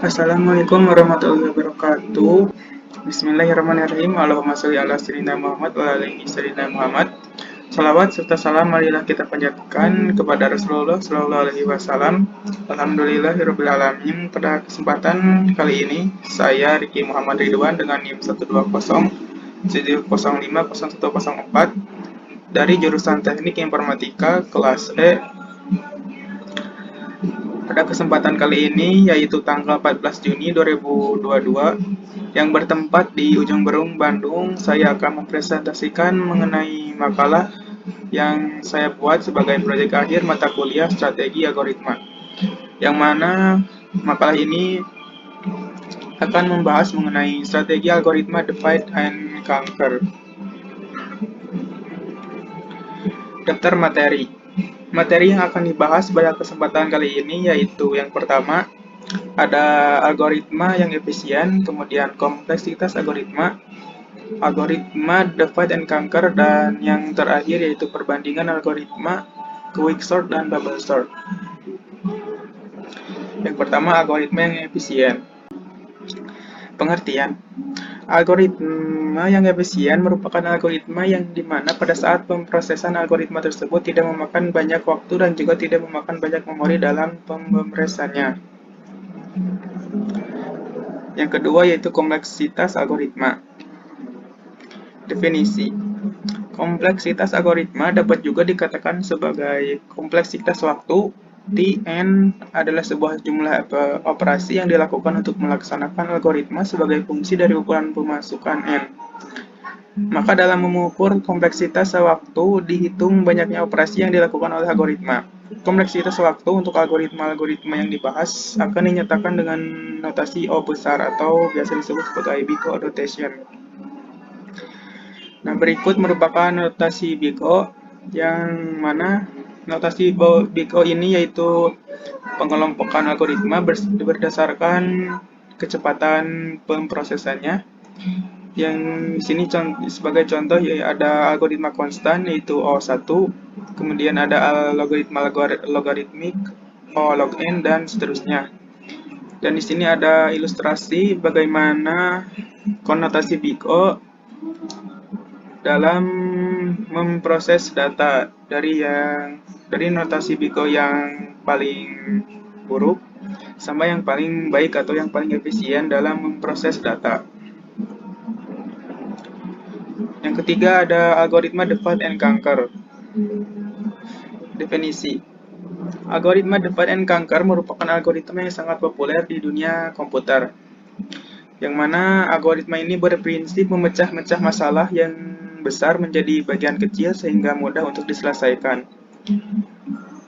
Assalamualaikum warahmatullahi wabarakatuh. Bismillahirrahmanirrahim. Allahumma sholli ala sayyidina Muhammad wa ala ali sayyidina Muhammad. Salawat serta salam marilah kita panjatkan kepada Rasulullah Shallallahu Alaihi Wasallam. Alhamdulillahirabbil alamin. Pada kesempatan kali ini saya Riki Muhammad Ridwan dengan NIM 120 705 0104 dari jurusan Teknik Informatika kelas E. Pada kesempatan kali ini, yaitu tanggal 14 Juni 2022, yang bertempat di Ujung Berung, Bandung, saya akan mempresentasikan mengenai makalah yang saya buat sebagai proyek akhir mata kuliah Strategi Algoritma. Yang mana makalah ini akan membahas mengenai strategi algoritma divide and conquer. Daftar materi. Materi yang akan dibahas pada kesempatan kali ini yaitu yang pertama ada algoritma yang efisien, kemudian kompleksitas algoritma, algoritma divide and conquer, dan yang terakhir yaitu perbandingan algoritma quicksort dan bubble sort. Yang pertama algoritma yang efisien. Pengertian. Algoritma yang efisien merupakan algoritma yang dimana pada saat pemrosesan algoritma tersebut tidak memakan banyak waktu dan juga tidak memakan banyak memori dalam pemrosesannya. Yang kedua yaitu kompleksitas algoritma. Definisi. Kompleksitas algoritma dapat juga dikatakan sebagai kompleksitas waktu. Tn adalah sebuah jumlah operasi yang dilakukan untuk melaksanakan algoritma sebagai fungsi dari ukuran pemasukan n. Maka dalam mengukur kompleksitas waktu dihitung banyaknya operasi yang dilakukan oleh algoritma. Kompleksitas waktu untuk algoritma-algoritma yang dibahas akan dinyatakan dengan notasi O besar atau biasa disebut sebagai Big O notation. Nah, berikut merupakan notasi Big O yang mana notasi Big O ini yaitu pengelompokan algoritma berdasarkan kecepatan pemrosesannya. Yang di sini sebagai contoh ya ada algoritma konstan yaitu O1, kemudian ada algoritma logaritmik O log n dan seterusnya. Dan di sini ada ilustrasi bagaimana konotasi Big O dalam memproses data dari notasi Big O yang paling buruk sampai yang paling baik atau yang paling efisien dalam memproses data. Yang ketiga ada algoritma divide and conquer. Definisi. Algoritma divide and conquer merupakan algoritma yang sangat populer di dunia komputer. Yang mana algoritma ini berprinsip memecah-mecah masalah yang besar menjadi bagian kecil sehingga mudah untuk diselesaikan.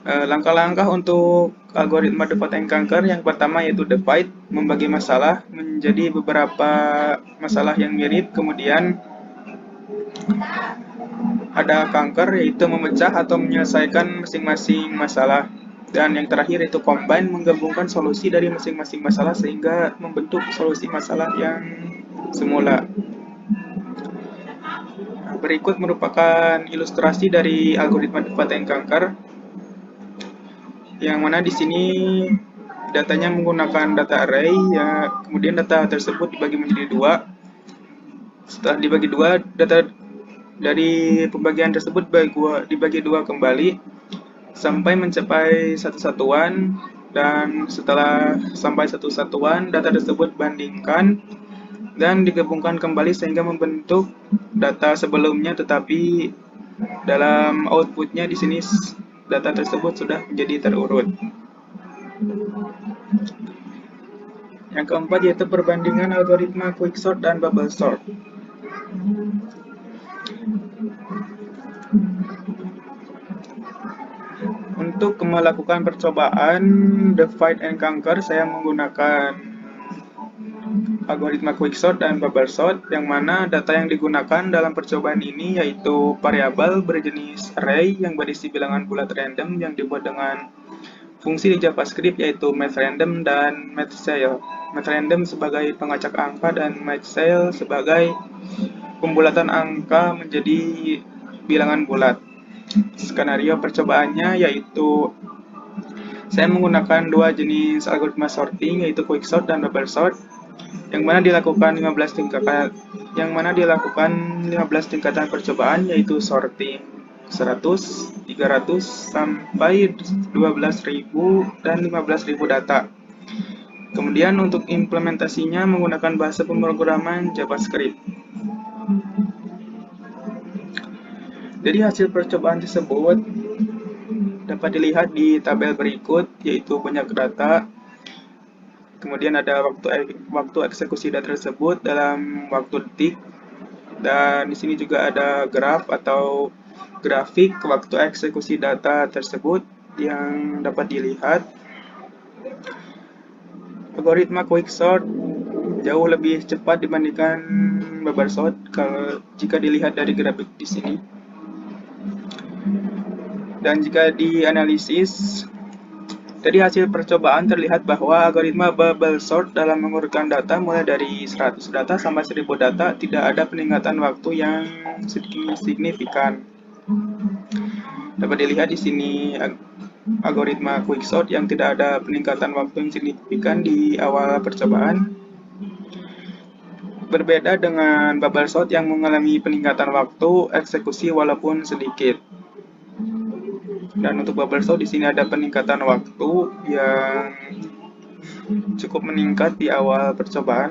Langkah-langkah untuk algoritma divide and conquer yang pertama yaitu divide, membagi masalah menjadi beberapa masalah yang mirip, kemudian ada conquer yaitu memecah atau menyelesaikan masing-masing masalah, dan yang terakhir yaitu combine, menggabungkan solusi dari masing-masing masalah sehingga membentuk solusi masalah yang semula. Berikut merupakan ilustrasi dari algoritma divide and conquer, yang mana di sini datanya menggunakan data array ya, kemudian data tersebut dibagi menjadi dua. Setelah dibagi dua, data dari pembagian tersebut dibagi dua kembali sampai mencapai satu satuan, dan setelah sampai satu satuan data tersebut bandingkan dan digabungkan kembali sehingga membentuk data sebelumnya, tetapi dalam outputnya di sini data tersebut sudah menjadi terurut. Yang keempat yaitu perbandingan algoritma quicksort dan bubble sort. Untuk melakukan percobaan divide and conquer, saya menggunakan algoritma quicksort dan bubble sort, yang mana data yang digunakan dalam percobaan ini yaitu variabel berjenis array yang berisi bilangan bulat random yang dibuat dengan fungsi di JavaScript yaitu mathRandom dan mathCell. mathRandom sebagai pengacak angka dan mathCell sebagai pembulatan angka menjadi bilangan bulat. Skenario percobaannya yaitu Saya menggunakan dua jenis algoritma sorting, yaitu quicksort dan bubble sort, yang mana dilakukan 15 tingkatan percobaan, yaitu sorting 100, 300, sampai 12.000 dan 15.000 data. Kemudian untuk implementasinya menggunakan bahasa pemrograman JavaScript. Jadi hasil percobaan tersebut dapat dilihat di tabel berikut, yaitu banyak data, kemudian ada waktu eksekusi data tersebut dalam waktu detik, dan di sini juga ada graf atau grafik waktu eksekusi data tersebut yang dapat dilihat. Algoritma quicksort jauh lebih cepat dibandingkan bubble sort jika dilihat dari grafik di sini. Dan jika dianalisis dari hasil percobaan terlihat bahwa algoritma bubble sort dalam mengurutkan data mulai dari 100 data sampai 1000 data tidak ada peningkatan waktu yang signifikan. Dapat dilihat di sini algoritma quicksort yang tidak ada peningkatan waktu yang signifikan di awal percobaan. Berbeda dengan bubble sort yang mengalami peningkatan waktu eksekusi walaupun sedikit. Dan untuk bubble sort di sini ada peningkatan waktu yang cukup meningkat di awal percobaan.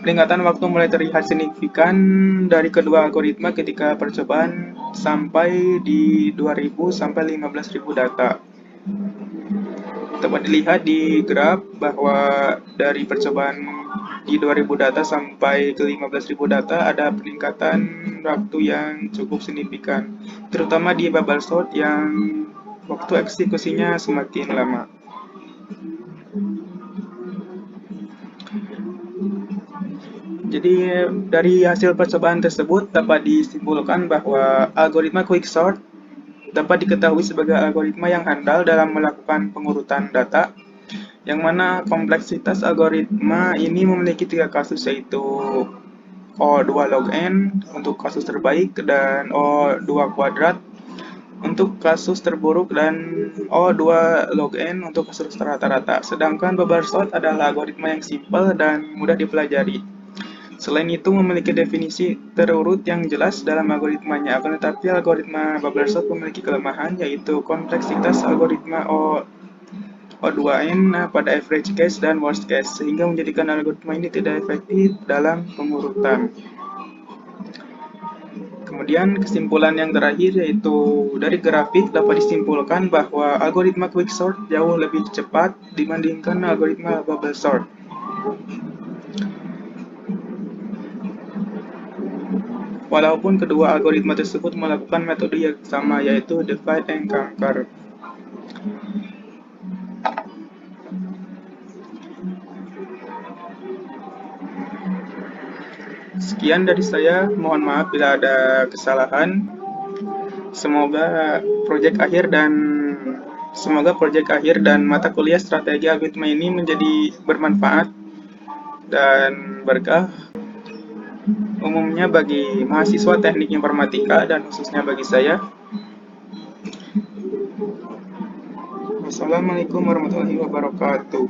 Peningkatan waktu mulai terlihat signifikan dari kedua algoritma ketika percobaan sampai di 2000 sampai 15.000 data. Dapat dilihat di graf bahwa dari percobaan di 2000 data sampai ke 15.000 data ada peningkatan waktu yang cukup signifikan, terutama di bubble sort yang waktu eksekusinya semakin lama. Jadi dari hasil percobaan tersebut dapat disimpulkan bahwa algoritma quicksort dapat diketahui sebagai algoritma yang handal dalam melakukan pengurutan data, yang mana kompleksitas algoritma ini memiliki 3 kasus, yaitu O2 log n untuk kasus terbaik dan O2 kuadrat untuk kasus terburuk dan O2 log n untuk kasus rata-rata. Sedangkan bubble sort adalah algoritma yang simpel dan mudah dipelajari. Selain itu memiliki definisi terurut yang jelas dalam algoritmanya, akan tetapi algoritma bubble sort memiliki kelemahan, yaitu kompleksitas algoritma O2n pada average case dan worst case, sehingga menjadikan algoritma ini tidak efektif dalam pengurutan. Kemudian kesimpulan yang terakhir, yaitu dari grafik dapat disimpulkan bahwa algoritma quicksort jauh lebih cepat dibandingkan algoritma bubble sort. Walaupun kedua algoritma tersebut melakukan metode yang sama, yaitu divide and conquer. Sekian dari saya, mohon maaf bila ada kesalahan. Semoga proyek akhir dan mata kuliah strategi algoritma ini menjadi bermanfaat dan berkah, umumnya bagi mahasiswa teknik informatika dan khususnya bagi saya. Wassalamualaikum warahmatullahi wabarakatuh.